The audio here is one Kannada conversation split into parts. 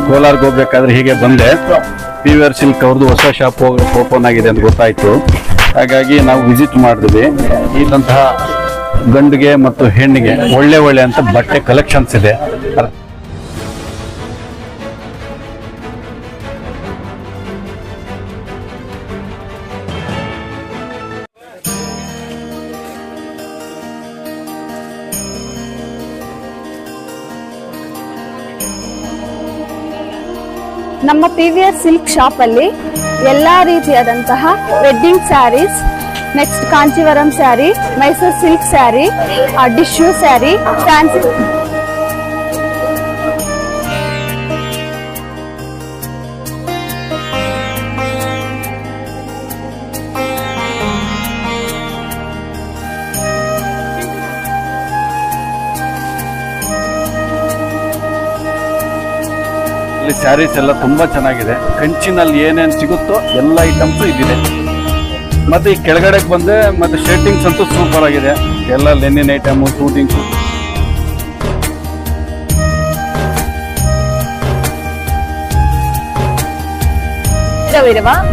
ಕೋಲಾರ್ಗೆ ಹೋಗ್ಬೇಕಾದ್ರೆ ಹೀಗೆ ಬಂದೆ. PVR ಸಿಲ್ಕ್ ಅವ್ರದ್ದು ಹೊಸ ಶಾಪ್ ಓಪನ್ ಆಗಿದೆ ಅಂತ ಗೊತ್ತಾಯ್ತು. ಹಾಗಾಗಿ ನಾವು ವಿಸಿಟ್ ಮಾಡಿದ್ವಿ. ಇಲ್ಲಂತಹ ಗಂಡಿಗೆ ಮತ್ತು ಹೆಣ್ಣಿಗೆ ಒಳ್ಳೆ ಅಂತ ಬಟ್ಟೆ ಕಲೆಕ್ಷನ್ಸ್ ಇದೆ. ನಮ್ಮ PVR ಸಿಲ್ಕ್ ಶಾಪ್ ಅಲ್ಲಿ ಎಲ್ಲಾ ರೀತಿಯಾದಂತಹ wedding saris, next Kanjeevaram sari, Mysore silk sari, tissue sari, fancy saris ಎಲ್ಲ ತುಂಬಾ ಚೆನ್ನಾಗಿದೆ. ಕಂಚಿನಲ್ಲಿ ಏನೇನು ಸಿಗುತ್ತೋ ಎಲ್ಲ ಐಟಮ್ಸ್ ಇದಿದೆ. ಮತ್ತೆ ಈ ಕೆಳಗಡೆ ಬಂದೆ ಮತ್ತೆ ಶರ್ಟಿಂಗ್ಸ್ ಅಂತೂ ಸೂಪರ್ ಆಗಿದೆ. ಎಲ್ಲ Lenin item, shootings.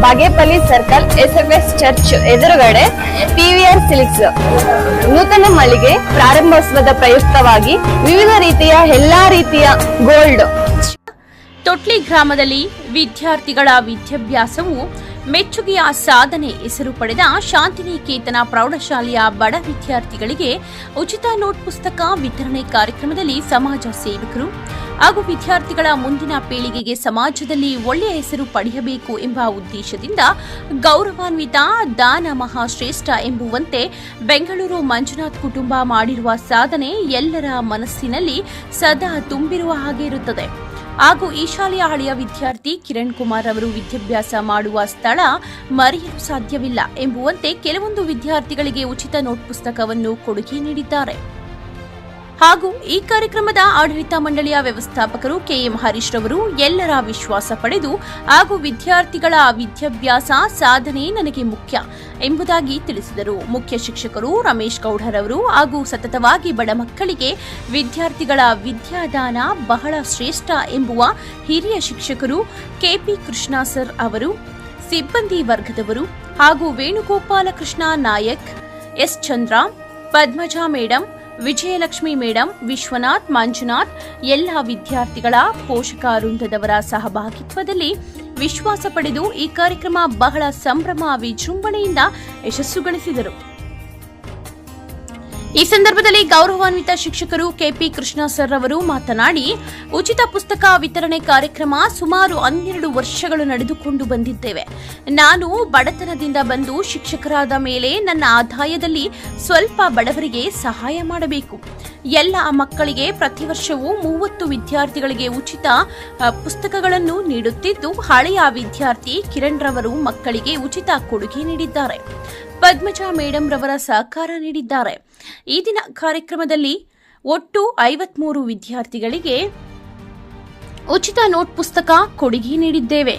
Bagepalli circle SFS church ಎದುರುಗಡೆ PVR ಸಿಲ್ಕ್ಸ್ ನೂತನ ಮಳಿಗೆ ಪ್ರಾರಂಭೋತ್ಸವದ ಪ್ರಯುಕ್ತವಾಗಿ ವಿವಿಧ ರೀತಿಯ ಎಲ್ಲಾ ರೀತಿಯ ಗೋಲ್ಡ್. ತೊಟ್ಲಿ ಗ್ರಾಮದಲ್ಲಿ ವಿದ್ಯಾರ್ಥಿಗಳ ವಿದ್ಯಾಭ್ಯಾಸವು ಮೆಚ್ಚುಗೆಯ ಸಾಧನೆ ಹೆಸರು ಪಡೆದ ಶಾಂತಿನಿಕೇತನ ಪ್ರೌಢಶಾಲೆಯ ಬಡ ವಿದ್ಯಾರ್ಥಿಗಳಿಗೆ ಉಚಿತ ನೋಟ್ ಪುಸ್ತಕ ವಿತರಣೆ ಕಾರ್ಯಕ್ರಮದಲ್ಲಿ ಸಮಾಜ ಸೇವಕರು ಹಾಗೂ ವಿದ್ಯಾರ್ಥಿಗಳ ಮುಂದಿನ ಪೀಳಿಗೆಗೆ ಸಮಾಜದಲ್ಲಿ ಒಳ್ಳೆಯ ಹೆಸರು ಪಡೆಯಬೇಕು ಎಂಬ ಉದ್ದೇಶದಿಂದ ಗೌರವಾನ್ವಿತ ದಾನ ಮಹಾಶ್ರೇಷ್ಠ ಎಂಬುವಂತೆ ಬೆಂಗಳೂರು ಮಂಜುನಾಥ್ ಕುಟುಂಬ ಮಾಡಿರುವ ಸಾಧನೆ ಎಲ್ಲರ ಮನಸ್ಸಿನಲ್ಲಿ ಸದಾ ತುಂಬಿರುವ ಹಾಗೆ ಇರುತ್ತದೆ. ಹಾಗೂ ಈ ಶಾಲೆಯ ಹಳೆಯ ವಿದ್ಯಾರ್ಥಿ ಕಿರಣ್ ಕುಮಾರ್ ಅವರು ವಿದ್ಯಾಭ್ಯಾಸ ಮಾಡುವ ಸ್ಥಳ ಮರೆಯಲು ಸಾಧ್ಯವಿಲ್ಲ ಎಂಬುವಂತೆ ಕೆಲವೊಂದು ವಿದ್ಯಾರ್ಥಿಗಳಿಗೆ ಉಚಿತ ನೋಟ್ ಪುಸ್ತಕವನ್ನು ಕೊಡುಗೆ ನೀಡಿದ್ದಾರೆ. ಹಾಗೂ ಈ ಕಾರ್ಯಕ್ರಮದ ಆಡಳಿತ ಮಂಡಳಿಯ ವ್ಯವಸ್ಥಾಪಕರು KM ಹರೀಶ್ ರವರು ಎಲ್ಲರ ವಿಶ್ವಾಸ ಪಡೆದು ಹಾಗೂ ವಿದ್ಯಾರ್ಥಿಗಳ ವಿದ್ಯಾಭ್ಯಾಸ ಸಾಧನೆ ನನಗೆ ಮುಖ್ಯ ಎಂಬುದಾಗಿ ತಿಳಿಸಿದರು. ಮುಖ್ಯ ಶಿಕ್ಷಕರು ರಮೇಶ್ ಗೌಡರವರು ಹಾಗೂ ಸತತವಾಗಿ ಬಡ ಮಕ್ಕಳಿಗೆ ವಿದ್ಯಾರ್ಥಿಗಳ ವಿದ್ಯಾದಾನ ಬಹಳ ಶ್ರೇಷ್ಠ ಎಂಬುವ ಹಿರಿಯ ಶಿಕ್ಷಕರು KP ಕೃಷ್ಣ ಸರ್ ಅವರು, ಸಿಬ್ಬಂದಿ ವರ್ಗದವರು ಹಾಗೂ ವೇಣುಗೋಪಾಲ ಕೃಷ್ಣ ನಾಯಕ್, S ಚಂದ್ರ, ಪದ್ಮಜಾ ಮೇಡಂ, ವಿಜಯಲಕ್ಷ್ಮಿ ಮೇಡಂ, ವಿಶ್ವನಾಥ್, ಮಂಜುನಾಥ್, ಎಲ್ಲ ವಿದ್ಯಾರ್ಥಿಗಳ ಪೋಷಕ ವೃಂದದವರ ಸಹಭಾಗಿತ್ವದಲ್ಲಿ ವಿಶ್ವಾಸ ಪಡೆದು ಈ ಕಾರ್ಯಕ್ರಮ ಬಹಳ ಸಂಭ್ರಮ ವಿಜೃಂಭಣೆಯಿಂದ ಯಶಸ್ಸುಗಳಿಸಿದರು. ಈ ಸಂದರ್ಭದಲ್ಲಿ ಗೌರವಾನ್ವಿತ ಶಿಕ್ಷಕರು KP ಕೃಷ್ಣ ಸರ್ ಅವರು ಮಾತನಾಡಿ, ಉಚಿತ ಪುಸ್ತಕ ವಿತರಣೆ ಕಾರ್ಯಕ್ರಮ ಸುಮಾರು 12 ವರ್ಷಗಳು ನಡೆದುಕೊಂಡು ಬಂದಿದ್ದೇವೆ. ನಾನು ಬಡತನದಿಂದ ಬಂದು ಶಿಕ್ಷಕರಾದ ಮೇಲೆ ನನ್ನ ಆದಾಯದಲ್ಲಿ ಸ್ವಲ್ಪ ಬಡವರಿಗೆ ಸಹಾಯ ಮಾಡಬೇಕು. ಎಲ್ಲ ಮಕ್ಕಳಿಗೆ ಪ್ರತಿ ವರ್ಷವೂ 30 ವಿದ್ಯಾರ್ಥಿಗಳಿಗೆ ಉಚಿತ ಪುಸ್ತಕಗಳನ್ನು ನೀಡುತ್ತಿದ್ದು, ಹಳೆಯ ವಿದ್ಯಾರ್ಥಿ ಕಿರಣ್ ರವರು ಮಕ್ಕಳಿಗೆ ಉಚಿತ ಕೊಡುಗೆ ನೀಡಿದ್ದಾರೆ. ಪದ್ಮಜಾ ಮೇಡಂ ರವರ ಸಹಕಾರ ನೀಡಿದ್ದಾರೆ. ಈ ದಿನ ಕಾರ್ಯಕ್ರಮದಲ್ಲಿ ಒಟ್ಟು 53 ವಿದ್ಯಾರ್ಥಿಗಳಿಗೆ ಉಚಿತ ನೋಟ್ ಪುಸ್ತಕ ಕೊಡುಗೆ ನೀಡಿದ್ದೇವೆ.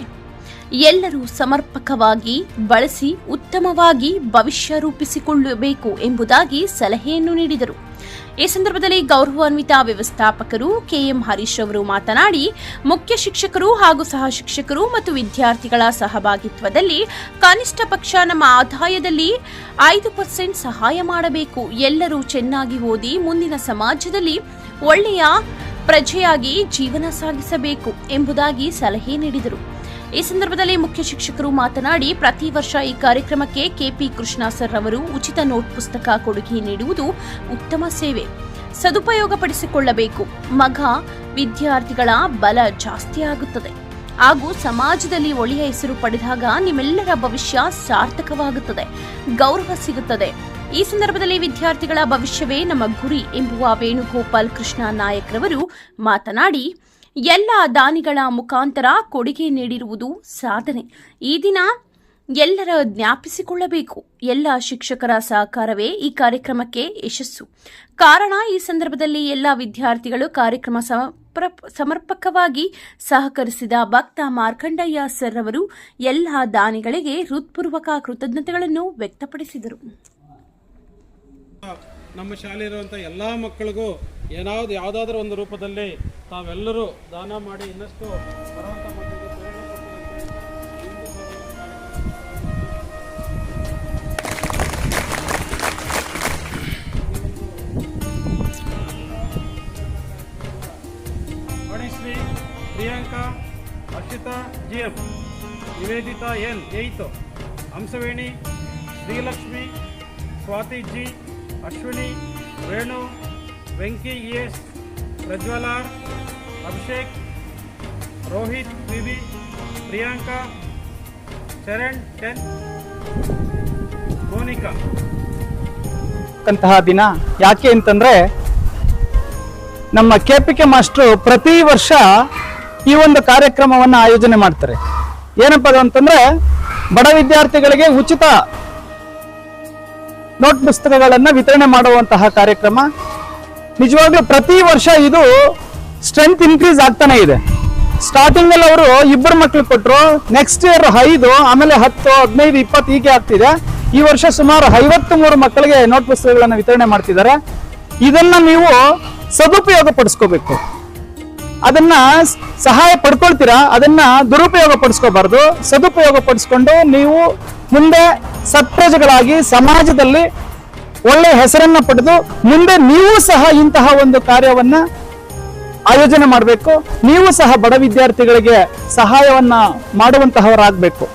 ಎಲ್ಲರೂ ಸಮರ್ಪಕವಾಗಿ ಬಳಸಿ ಉತ್ತಮವಾಗಿ ಭವಿಷ್ಯ ರೂಪಿಸಿಕೊಳ್ಳಬೇಕು ಎಂಬುದಾಗಿ ಸಲಹೆಯನ್ನು ನೀಡಿದರು. ಈ ಸಂದರ್ಭದಲ್ಲಿ ಗೌರವಾನ್ವಿತ ವ್ಯವಸ್ಥಾಪಕರು KM ಹರೀಶ್ ಅವರು ಮಾತನಾಡಿ, ಮುಖ್ಯ ಶಿಕ್ಷಕರು ಹಾಗೂ ಸಹ ಶಿಕ್ಷಕರು ಮತ್ತು ವಿದ್ಯಾರ್ಥಿಗಳ ಸಹಭಾಗಿತ್ವದಲ್ಲಿ ಕನಿಷ್ಠ ಪಕ್ಷ ನಮ್ಮ ಆದಾಯದಲ್ಲಿ 5% ಸಹಾಯ ಮಾಡಬೇಕು. ಎಲ್ಲರೂ ಚೆನ್ನಾಗಿ ಓದಿ ಮುಂದಿನ ಸಮಾಜದಲ್ಲಿ ಒಳ್ಳೆಯ ಪ್ರಜೆಯಾಗಿ ಜೀವನ ಸಾಗಿಸಬೇಕು ಎಂಬುದಾಗಿ ಸಲಹೆ ನೀಡಿದರು. ಈ ಸಂದರ್ಭದಲ್ಲಿ ಮುಖ್ಯ ಶಿಕ್ಷಕರು ಮಾತನಾಡಿ, ಪ್ರತಿ ವರ್ಷ ಈ ಕಾರ್ಯಕ್ರಮಕ್ಕೆ KP ಕೃಷ್ಣ ಸರ್ ಅವರು ಉಚಿತ ನೋಟ್ ಪುಸ್ತಕ ಕೊಡುಗೆ ನೀಡುವುದು ಉತ್ತಮ ಸೇವೆ, ಸದುಪಯೋಗಪಡಿಸಿಕೊಳ್ಳಬೇಕು. ಮಗ ವಿದ್ಯಾರ್ಥಿಗಳ ಬಲ ಜಾಸ್ತಿ ಆಗುತ್ತದೆ ಹಾಗೂ ಸಮಾಜದಲ್ಲಿ ಒಳ್ಳೆಯ ಹೆಸರು ಪಡೆದಾಗ ನಿಮ್ಮೆಲ್ಲರ ಭವಿಷ್ಯ ಸಾರ್ಥಕವಾಗುತ್ತದೆ, ಗೌರವ ಸಿಗುತ್ತದೆ. ಈ ಸಂದರ್ಭದಲ್ಲಿ ವಿದ್ಯಾರ್ಥಿಗಳ ಭವಿಷ್ಯವೇ ನಮ್ಮ ಗುರಿ ಎಂಬುವ ವೇಣುಗೋಪಾಲ್ ಕೃಷ್ಣ ನಾಯಕ್ ರವರು ಮಾತನಾಡಿ, ಎಲ್ಲ ದಾನಿಗಳ ಮುಖಾಂತರ ಕೊಡುಗೆ ನೀಡಿರುವುದು ಸಾಧನೆ. ಈ ದಿನ ಎಲ್ಲರ ಜ್ಞಾಪಿಸಿಕೊಳ್ಳಬೇಕು. ಎಲ್ಲ ಶಿಕ್ಷಕರ ಸಹಕಾರವೇ ಈ ಕಾರ್ಯಕ್ರಮಕ್ಕೆ ಯಶಸ್ಸು ಕಾರಣ. ಈ ಸಂದರ್ಭದಲ್ಲಿ ಎಲ್ಲ ವಿದ್ಯಾರ್ಥಿಗಳು ಕಾರ್ಯಕ್ರಮ ಸಮರ್ಪಕವಾಗಿ ಸಹಕರಿಸಿದ ಭಕ್ತ ಮಾರ್ಕಂಡಯ್ಯ ಸರ್ ಅವರು ಎಲ್ಲ ದಾನಿಗಳಿಗೆ ಹೃತ್ಪೂರ್ವಕ ಕೃತಜ್ಞತೆಗಳನ್ನು ವ್ಯಕ್ತಪಡಿಸಿದರು. ನಮ್ಮ ಶಾಲೆ ಇರುವಂಥ ಎಲ್ಲ ಮಕ್ಕಳಿಗೂ ಯಾವುದಾದ್ರೂ ಒಂದು ರೂಪದಲ್ಲಿ ತಾವೆಲ್ಲರೂ ದಾನ ಮಾಡಿ ಇನ್ನಷ್ಟು ಬರುವಂಥ ಮಕ್ಕಳಿಗೆ ಪ್ರೇರಣೆ ಕೊಡ್ತೀರಿ ಅಂತ ಹೇಳ್ತಾ Vanishree Priyanka Arshita GF Nivedita N 8 Hamsaveni Srilakshmi Swati G Ashwini ರೇಣು ವೆಂಕಿ ES ಪ್ರಜ್ವಲ ಅಭಿಷೇಕ್ ರೋಹಿತ್ BB ಪ್ರಿಯಾಂಕಾ ಚರಣ್ 10 ಮೋನಿಕಾ ಅಂತಹ ದಿನ ಯಾಕೆ ಅಂತಂದ್ರೆ ನಮ್ಮ KPK ಮಾಸ್ಟ್ರು ಪ್ರತಿ ವರ್ಷ ಈ ಒಂದು ಕಾರ್ಯಕ್ರಮವನ್ನ ಆಯೋಜನೆ ಮಾಡ್ತಾರೆ. ಏನಪ್ಪಾ ಅದು ಅಂತಂದ್ರೆ ಬಡ ವಿದ್ಯಾರ್ಥಿಗಳಿಗೆ ಉಚಿತ ನೋಟ್ ಪುಸ್ತಕಗಳನ್ನ ವಿತರಣೆ ಮಾಡುವಂತಹ ಕಾರ್ಯಕ್ರಮ. ನಿಜವಾಗ್ಲೂ ಪ್ರತಿ ವರ್ಷ ಇದು ಸ್ಟ್ರೆಂತ್ ಇನ್ಕ್ರೀಸ್ ಆಗ್ತಾನೆ ಇದೆ. ಸ್ಟಾರ್ಟಿಂಗ್ ಅಲ್ಲಿ ಅವರು 2 ಮಕ್ಳು ಕೊಟ್ಟರು, ನೆಕ್ಸ್ಟ್ ಇಯರ್ 5, ಆಮೇಲೆ 10, 15, 20 ಹೀಗೆ ಆಗ್ತಿದೆ. ಈ ವರ್ಷ ಸುಮಾರು 53 ಮಕ್ಕಳಿಗೆ ನೋಟ್ ಪುಸ್ತಕಗಳನ್ನ ವಿತರಣೆ ಮಾಡ್ತಿದ್ದಾರೆ. ಇದನ್ನ ನೀವು ಸದುಪಯೋಗ ಪಡಿಸ್ಕೋಬೇಕು. ಅದನ್ನ ಸಹಾಯ ಪಡ್ಕೊಳ್ತೀರಾ, ಅದನ್ನ ದುರುಪಯೋಗ ಪಡಿಸ್ಕೋಬಾರ್ದು. ಸದುಪಯೋಗ ಪಡಿಸ್ಕೊಂಡು ನೀವು ಮುಂದೆ ಸತ್ಪ್ರಜೆಗಳಾಗಿ ಸಮಾಜದಲ್ಲಿ ಒಳ್ಳೆಯ ಹೆಸರನ್ನ ಪಡೆದು ಮುಂದೆ ನೀವು ಸಹ ಇಂತಹ ಒಂದು ಕಾರ್ಯವನ್ನ ಆಯೋಜನೆ ಮಾಡಬೇಕು. ನೀವು ಸಹ ಬಡ ವಿದ್ಯಾರ್ಥಿಗಳಿಗೆ ಸಹಾಯವನ್ನ ಮಾಡುವಂತಹವರಾಗಬೇಕು.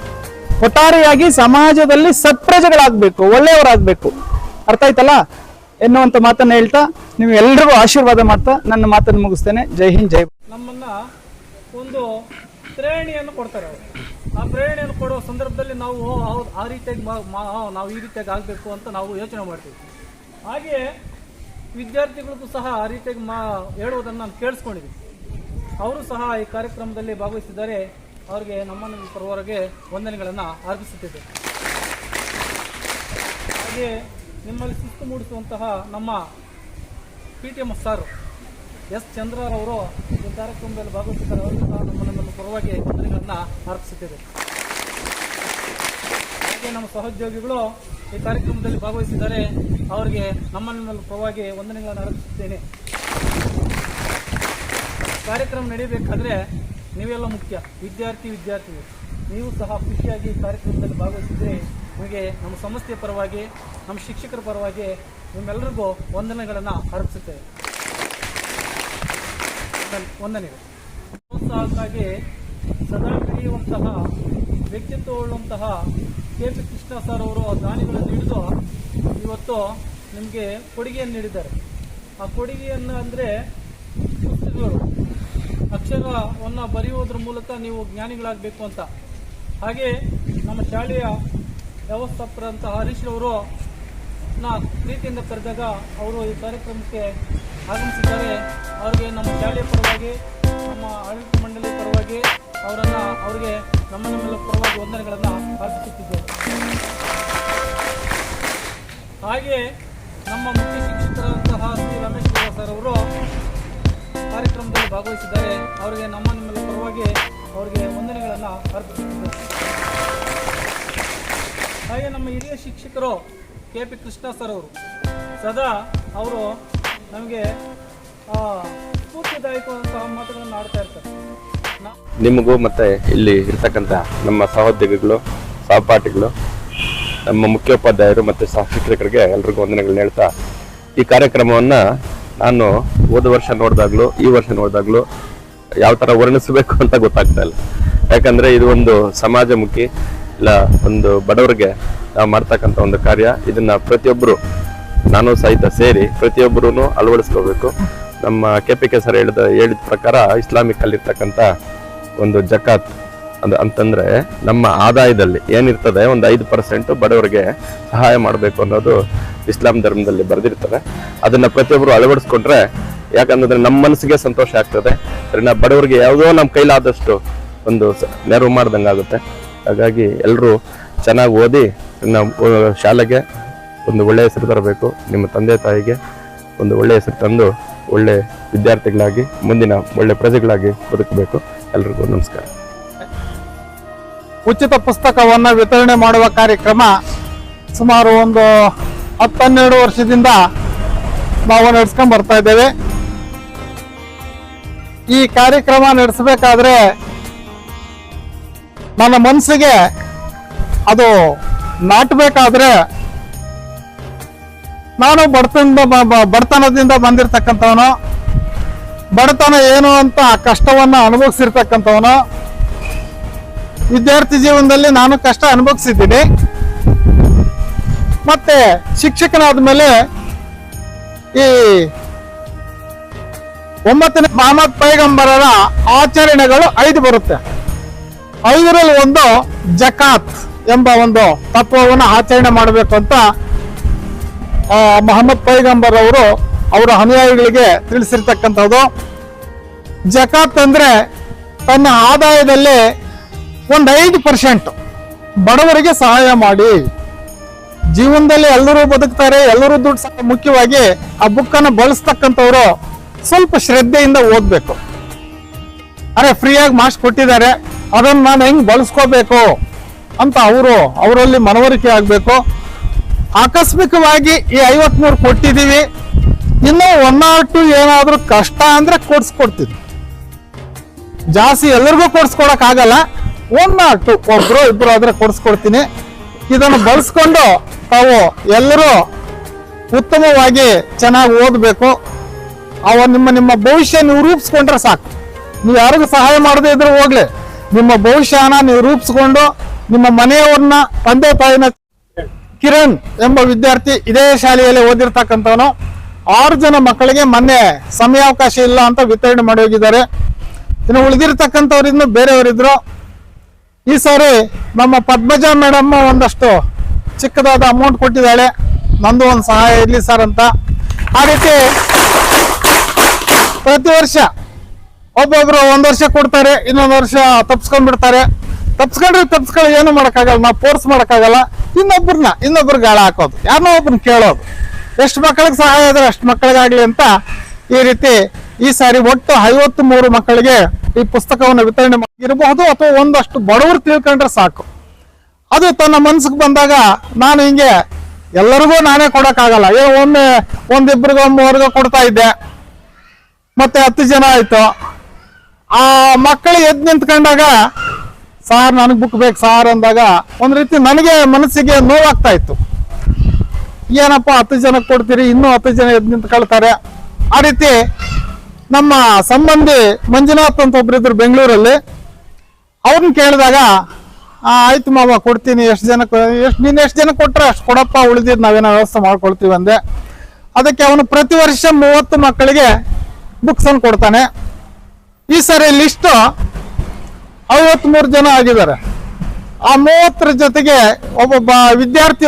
ಒಟ್ಟಾರೆಯಾಗಿ ಸಮಾಜದಲ್ಲಿ ಸತ್ಪ್ರಜೆಗಳಾಗಬೇಕು, ಒಳ್ಳೆಯವರಾಗಬೇಕು. ಅರ್ಥ ಆಯ್ತಲ್ಲ ಎನ್ನುವಂತ ಮಾತನ್ನ ಹೇಳ್ತಾ ನೀವು ಎಲ್ರಿಗೂ ಆಶೀರ್ವಾದ ಮಾಡ್ತಾ ನನ್ನ ಮಾತನ್ನು ಮುಗಿಸ್ತೇನೆ. ಜೈ ಹಿಂದ್, ಜೈ. ನಮ್ಮನ್ನ ಒಂದು ಪ್ರೇರಣೆಯನ್ನು ಕೊಡ್ತಾರೆ ಅವರು. ಆ ಪ್ರೇರಣೆಯನ್ನು ಕೊಡುವ ಸಂದರ್ಭದಲ್ಲಿ ನಾವು ಆ ರೀತಿಯಾಗಿ ನಾವು ಈ ರೀತಿಯಾಗಿ ಆಗಬೇಕು ಅಂತ ನಾವು ಯೋಚನೆ ಮಾಡ್ತೀವಿ. ಹಾಗೆ ವಿದ್ಯಾರ್ಥಿಗಳಿಗೂ ಸಹ ಆ ರೀತಿಯಾಗಿ ಹೇಳುವುದನ್ನು ನಾನು ಕೇಳಿಸ್ಕೊಂಡಿದ್ದೀನಿ. ಅವರು ಸಹ ಈ ಕಾರ್ಯಕ್ರಮದಲ್ಲಿ ಭಾಗವಹಿಸಿದ್ದಾರೆ. ಅವರಿಗೆ ನಮ್ಮ ಪರವಾಗಿ ವಂದನೆಗಳನ್ನು ಅರ್ಪಿಸುತ್ತಿದೆ. ಹಾಗೆ ನಿಮ್ಮಲ್ಲಿ ಶಿಸ್ತು ಮೂಡಿಸುವಂತಹ ನಮ್ಮ PTM ಸಾರು S ಚಂದ್ರರವರು ಈ ಕಾರ್ಯಕ್ರಮದಲ್ಲಿ ಭಾಗವಹಿಸಿದ್ದಾರೆ. ಅವರಿಗೂ ಸಹ ನಮ್ಮ ಪರವಾಗಿ ವಂದನೆಗಳನ್ನು ಅರ್ಪಿಸುತ್ತಿದೆ. ಹಾಗೆ ನಮ್ಮ ಸಹೋದ್ಯೋಗಿಗಳು ಈ ಕಾರ್ಯಕ್ರಮದಲ್ಲಿ ಭಾಗವಹಿಸಿದ್ದಾರೆ. ಅವರಿಗೆ ನಮ್ಮ ಪರವಾಗಿ ವಂದನೆಗಳನ್ನು ಅರ್ಪಿಸುತ್ತೇನೆ. ಕಾರ್ಯಕ್ರಮ ನಡೀಬೇಕಾದ್ರೆ ನೀವೆಲ್ಲ ಮುಖ್ಯ. ವಿದ್ಯಾರ್ಥಿಗಳು ನೀವು ಸಹ ಖುಷಿಯಾಗಿ ಈ ಕಾರ್ಯಕ್ರಮದಲ್ಲಿ ಭಾಗವಹಿಸಿದರೆ ನಿಮಗೆ ನಮ್ಮ ಸಂಸ್ಥೆಯ ಪರವಾಗಿ, ನಮ್ಮ ಶಿಕ್ಷಕರ ಪರವಾಗಿ ನಿಮ್ಮೆಲ್ಲರಿಗೂ ವಂದನೆಗಳನ್ನು ಅರ್ಪಿಸುತ್ತೇವೆ. ವಂದನೆಗಳು. ಪ್ರೋತ್ಸಾಹಕ್ಕಾಗಿ ಸದಾ ಬೆಳೆಯುವಂತಹ ವ್ಯಕ್ತಿತ್ವವುಳ್ಳಂತಹ KP ಕೃಷ್ಣ ಸರ್ ಅವರು ದಾನಿಗಳನ್ನು ಹಿಡಿದು ಇವತ್ತು ನಿಮಗೆ ಕೊಡುಗೆಯನ್ನು ನೀಡಿದ್ದಾರೆ. ಆ ಕೊಡುಗೆಯನ್ನು ಅಂದರೆ ಪುಸ್ತಕಗಳು, ಅಕ್ಷರವನ್ನು ಬರೆಯುವುದರ ಮೂಲಕ ನೀವು ಜ್ಞಾನಿಗಳಾಗಬೇಕು ಅಂತ. ಹಾಗೆ ನಮ್ಮ ಶಾಲೆಯ ವ್ಯವಸ್ಥಾಪಕರಂತಹ ಹರೀಶ್ ರವರು ಪ್ರೀತಿಯಿಂದ ಕರೆದಾಗ ಅವರು ಈ ಕಾರ್ಯಕ್ರಮಕ್ಕೆ ಆಗಮಿಸಿದ್ದಾರೆ. ಅವರಿಗೆ ನಮ್ಮ ಶಾಲೆಯ ಪರವಾಗಿ, ನಮ್ಮ ಆಡಳಿತ ಮಂಡಳಿ ಪರವಾಗಿ ಅವರಿಗೆ ನಮ್ಮೆಲ್ಲ ಪರವಾಗಿ ವಂದನೆಗಳನ್ನು ಅರ್ಪಿಸುತ್ತಿದ್ದೇವೆ. ಹಾಗೆ ನಮ್ಮ ಮುಖ್ಯ ಶಿಕ್ಷಕರಂತಹ ಶ್ರೀ ರಮೇಶ್ ಸರ್ ಅವರು ಕಾರ್ಯಕ್ರಮದಲ್ಲಿ ಭಾಗವಹಿಸಿದ್ದಾರೆ. ಅವರಿಗೆ ನಿಮ್ಮೆಲ್ಲ ಪರವಾಗಿ ಅವರಿಗೆ ವಂದನೆಗಳನ್ನು ಅರ್ಪಿಸುತ್ತಿದ್ದೇವೆ. ಹಾಗೆ ನಮ್ಮ ಹಿರಿಯ ಶಿಕ್ಷಕರು KP ಕೃಷ್ಣ ಸರ್ ಅವರು ಸದಾ ಅವರು ನಮಗೆ ಸ್ಫೂರ್ತಿದಾಯಕವಾದಂತಹ ಮಾತುಗಳನ್ನು ಆಡ್ತಾ ಇರ್ತಾರೆ. ನಿಮಗೂ ಮತ್ತೆ ಇಲ್ಲಿ ಇರ್ತಕ್ಕಂಥ ನಮ್ಮ ಸಹೋದ್ಯೋಗಿಗಳು, ಸಹಪಾಠಿಗಳು, ನಮ್ಮ ಮುಖ್ಯೋಪಾಧ್ಯಾಯರು ಮತ್ತು ಸಹ ಶಿಕ್ಷಕರಿಗೆ ಎಲ್ರಿಗೂ ವಂದನೆಗಳನ್ನ ಹೇಳ್ತಾ, ಈ ಕಾರ್ಯಕ್ರಮವನ್ನು ನಾನು ಹೋದ ವರ್ಷ ನೋಡಿದಾಗಲೂ ಈ ವರ್ಷ ನೋಡಿದಾಗಲೂ ಯಾವ ಥರ ವರ್ಣಿಸಬೇಕು ಅಂತ ಗೊತ್ತಾಗ್ತಾ ಇಲ್ಲ. ಯಾಕಂದರೆ ಇದು ಒಂದು ಸಮಾಜಮುಖಿ, ಇಲ್ಲ ಒಂದು ಬಡವರಿಗೆ ನಾವು ಮಾಡ್ತಕ್ಕಂಥ ಒಂದು ಕಾರ್ಯ. ಇದನ್ನ ಪ್ರತಿಯೊಬ್ಬರು, ನಾನು ಸಹಿತ ಸೇರಿ ಪ್ರತಿಯೊಬ್ಬರೂ ಅಳವಡಿಸ್ಕೋಬೇಕು. ನಮ್ಮ KPK ಸರ್ ಹೇಳಿದ ಪ್ರಕಾರ ಇಸ್ಲಾಮಿಕ್ ಅಲ್ಲಿರ್ತಕ್ಕಂಥ ಒಂದು ಜಕಾತ್ ಅಂತಂದ್ರೆ ನಮ್ಮ ಆದಾಯದಲ್ಲಿ ಏನಿರ್ತದೆ ಒಂದು 5% ಬಡವರಿಗೆ ಸಹಾಯ ಮಾಡಬೇಕು ಅನ್ನೋದು ಇಸ್ಲಾಂ ಧರ್ಮದಲ್ಲಿ ಬರೆದಿರ್ತದೆ. ಅದನ್ನ ಪ್ರತಿಯೊಬ್ಬರು ಅಳವಡಿಸ್ಕೊಂಡ್ರೆ, ಯಾಕಂದ್ರೆ ನಮ್ಮ ಮನಸ್ಸಿಗೆ ಸಂತೋಷ ಆಗ್ತದೆ. ನಾವು ಬಡವರಿಗೆ ಯಾವುದೋ ನಮ್ಮ ಕೈಲಾದಷ್ಟು ಒಂದು ನೆರವು ಮಾಡ್ದಂಗಾಗುತ್ತೆ. ಹಾಗಾಗಿ ಎಲ್ಲರೂ ಚೆನ್ನಾಗಿ ಓದಿ ನಮ್ಮ ಶಾಲೆಗೆ ಒಂದು ಒಳ್ಳೆಯ ಹೆಸರು ತರಬೇಕು. ನಿಮ್ಮ ತಂದೆ ತಾಯಿಗೆ ಒಂದು ಒಳ್ಳೆಯ ಹೆಸರು ತಂದು ಒಳ್ಳೆ ವಿದ್ಯಾರ್ಥಿಗಳಾಗಿ ಮುಂದಿನ ಒಳ್ಳೆ ಪ್ರಜೆಗಳಾಗಿ ಬದುಕಬೇಕು. ಎಲ್ರಿಗೂ ನಮಸ್ಕಾರ. ಉಚಿತ ಪುಸ್ತಕವನ್ನ ವಿತರಣೆ ಮಾಡುವ ಕಾರ್ಯಕ್ರಮ ಸುಮಾರು ಒಂದು 10-12 ವರ್ಷದಿಂದ ನಾವು ನಡೆಸ್ಕೊಂಡ್ ಬರ್ತಾ ಇದ್ದೇವೆ. ಈ ಕಾರ್ಯಕ್ರಮ ನಡೆಸಬೇಕಾದ್ರೆ ನನ್ನ ಮನಸ್ಸಿಗೆ ಅದು ನಾಟಬೇಕಾದ್ರೆ ನಾನು ಬಡತನದಿಂದ ಬಂದಿರತಕ್ಕಂಥವನು, ಬಡತನ ಏನು ಅಂತ ಕಷ್ಟವನ್ನ ಅನುಭವಿಸಿರ್ತಕ್ಕಂಥವನು. ವಿದ್ಯಾರ್ಥಿ ಜೀವನದಲ್ಲಿ ನಾನು ಕಷ್ಟ ಅನುಭವಿಸಿದ್ದೀನಿ. ಮತ್ತೆ ಶಿಕ್ಷಕನಾದ ಮೇಲೆ ಈ 9ನೇ ಮಹಮ್ಮದ್ ಪೈಗಂಬರರ ಆಚರಣೆಗಳು 5 ಬರುತ್ತೆ. 5ರಲ್ಲಿ ಒಂದು ಜಕಾತ್ ಎಂಬ ಒಂದು ತತ್ವವನ್ನು ಆಚರಣೆ ಮಾಡಬೇಕು ಅಂತ ಮಹಮ್ಮದ್ ಪೈಗಂಬರ್ ಅವರು ಅವರ ಅನುಯಾಯಿಗಳಿಗೆ ತಿಳಿಸಿರ್ತಕ್ಕಂಥದ್ದು. ಜಕಾತ್ ಅಂದ್ರೆ ತನ್ನ ಆದಾಯದಲ್ಲಿ ಒಂದು 5% ಬಡವರಿಗೆ ಸಹಾಯ ಮಾಡಿ. ಜೀವನದಲ್ಲಿ ಎಲ್ಲರೂ ಬದುಕ್ತಾರೆ, ಎಲ್ಲರೂ ದುಡ್ಡು ಮುಖ್ಯವಾಗಿ ಆ ಬುಕ್ಕನ್ನು ಬಳಸ್ತಕ್ಕಂಥವ್ರು ಸ್ವಲ್ಪ ಶ್ರದ್ಧೆಯಿಂದ ಓದ್ಬೇಕು. ಅರೆ ಫ್ರೀಯಾಗಿ ಮಾರ್ಕ್ಸ್ ಕೊಟ್ಟಿದ್ದಾರೆ, ಅದನ್ನು ನಾನು ಹೆಂಗ್ ಬಳಸ್ಕೋಬೇಕು ಅಂತ ಅವರಲ್ಲಿ ಮನವರಿಕೆ ಆಗ್ಬೇಕು. ಆಕಸ್ಮಿಕವಾಗಿ ಈ 53 ಕೊಟ್ಟಿದ್ದೀವಿ, ಇನ್ನೂ 1 or 2 ಏನಾದ್ರೂ ಕಷ್ಟ ಅಂದ್ರೆ ಕೊಡ್ಸ್ಕೊಡ್ತೀನಿ. ಜಾಸ್ತಿ ಎಲ್ಲರಿಗೂ ಕೊಡ್ಸ್ಕೊಡಕ್ ಆಗಲ್ಲ, 1 or 2 ಒಬ್ರು ಇಬ್ರು ಆದ್ರೆ ಕೊಡ್ಸ್ಕೊಡ್ತೀನಿ. ಇದನ್ನು ಬಳಸ್ಕೊಂಡು ತಾವು ಎಲ್ಲರೂ ಉತ್ತಮವಾಗಿ ಚೆನ್ನಾಗಿ ಓದಬೇಕು. ನಿಮ್ಮ ಭವಿಷ್ಯ ನೀವು ರೂಪಿಸ್ಕೊಂಡ್ರೆ ಸಾಕು. ನೀವು ಯಾರಿಗೂ ಸಹಾಯ ಮಾಡದೇ ಇದ್ರೆ ಹೋಗ್ಲಿ, ನಿಮ್ಮ ಭವಿಷ್ಯನ ನೀವು ರೂಪಿಸ್ಕೊಂಡು ನಿಮ್ಮ ಮನೆಯವ್ರನ್ನ, ತಂದೆ ತಾಯಿನ. ಕಿರಣ್ ಎಂಬ ವಿದ್ಯಾರ್ಥಿ ಇದೇ ಶಾಲೆಯಲ್ಲಿ ಓದಿರ್ತಕ್ಕಂಥವನು. 6 ಜನ ಮಕ್ಕಳಿಗೆ ಮೊನ್ನೆ ಸಮಯಾವಕಾಶ ಇಲ್ಲ ಅಂತ ವಿತರಣೆ ಮಾಡಿ ಹೋಗಿದ್ದಾರೆ. ಇನ್ನು ಉಳಿದಿರ್ತಕ್ಕಂಥವ್ರು ಇನ್ನು ಬೇರೆಯವರಿದ್ರು. ಈ ಸಾರಿ ನಮ್ಮ ಪದ್ಮಜಾ ಮೇಡಮ್ ಒಂದಷ್ಟು ಚಿಕ್ಕದಾದ ಅಮೌಂಟ್ ಕೊಟ್ಟಿದ್ದಾಳೆ, ನಂದು ಒಂದು ಸಹಾಯ ಇರ್ಲಿ ಸರ್ ಅಂತ. ಆ ರೀತಿ ಪ್ರತಿ ವರ್ಷ ಒಬ್ಬೊಬ್ರು 1 ವರ್ಷ ಕೊಡ್ತಾರೆ, ಇನ್ನೊಂದು ವರ್ಷ ತಪ್ಸ್ಕೊಂಡ್ಬಿಡ್ತಾರೆ. ತಪ್ಸ್ಕೊಳ್ಳಿ ಏನು ಮಾಡೋಕ್ಕಾಗಲ್ಲ, ನಾವು ಫೋರ್ಸ್ ಮಾಡೋಕ್ಕಾಗಲ್ಲ. ಇನ್ನೊಬ್ರಿಗೆ ಗಾಳ ಹಾಕೋದು, ಯಾರನ್ನೋ ಒಬ್ರನ್ನ ಕೇಳೋದು, ಎಷ್ಟು ಮಕ್ಕಳಿಗೆ ಸಹಾಯ ಇದ್ರೆ ಅಷ್ಟು ಮಕ್ಕಳಿಗಾಗ್ಲಿ ಅಂತ. ಈ ರೀತಿ ಈ ಸಾರಿ ಒಟ್ಟು 53 ಮಕ್ಕಳಿಗೆ ಈ ಪುಸ್ತಕವನ್ನು ವಿತರಣೆ ಇರಬಹುದು, ಅಥವಾ ಒಂದಷ್ಟು ಬಡವರು ತಿಳ್ಕೊಂಡ್ರೆ ಸಾಕು. ಅದು ತನ್ನ ಮನ್ಸಿಗೆ ಬಂದಾಗ ನಾನು ಹಿಂಗೆ ಎಲ್ಲರಿಗೂ ನಾನೇ ಕೊಡಕ್ಕಾಗಲ್ಲ. ಒಮ್ಮೆ 1-2 3 ಕೊಡ್ತಾ ಇದ್ದೆ, ಮತ್ತೆ 10 ಜನ ಆಯ್ತು. ಆ ಮಕ್ಕಳು ಎದ್ದು ನಿಂತ್ಕೊಂಡಾಗ ಸಾರ್ ನನಗೆ ಬುಕ್ ಬೇಕು ಸಾರ್ ಅಂದಾಗ ಒಂದ್ ರೀತಿ ನನಗೆ ಮನಸ್ಸಿಗೆ ನೋವಾಗ್ತಾ ಇತ್ತು. ಏನಪ್ಪ 10 ಜನಕ್ಕೆ ಕೊಡ್ತೀರಿ, ಇನ್ನೂ 10 ಜನ ಎದ್ದು ನಿಂತ್ಕೊಳ್ತಾರೆ. ಆ ರೀತಿ ನಮ್ಮ ಸಂಬಂಧಿ ಮಂಜುನಾಥ್ ಅಂತ ಒಬ್ರಿದ್ರು ಬೆಂಗಳೂರಲ್ಲಿ. ಅವ್ರನ್ನ ಕೇಳಿದಾಗ ಆಯ್ತು ಮಾವ ಕೊಡ್ತೀನಿ, ನೀನು ಎಷ್ಟು ಜನ ಕೊಟ್ರೆ ಅಷ್ಟು ಕೊಡಪ್ಪ, ಉಳಿದಿದ್ದು ನಾವೇನೋ ವ್ಯವಸ್ಥೆ ಮಾಡ್ಕೊಳ್ತೀವಿ ಅಂದೆ. ಅದಕ್ಕೆ ಅವನು ಪ್ರತಿ ವರ್ಷ 30 ಮಕ್ಕಳಿಗೆ ಬುಕ್ಸ್ ಅನ್ನು ಕೊಡ್ತಾನೆ. ಈ ಸರಿ ಲಿಸ್ಟ್ 53 ಜನ ಆಗಿದ್ದಾರೆ. ಆ 30 ಜೊತೆಗೆ ಒಬ್ಬ ವಿದ್ಯಾರ್ಥಿ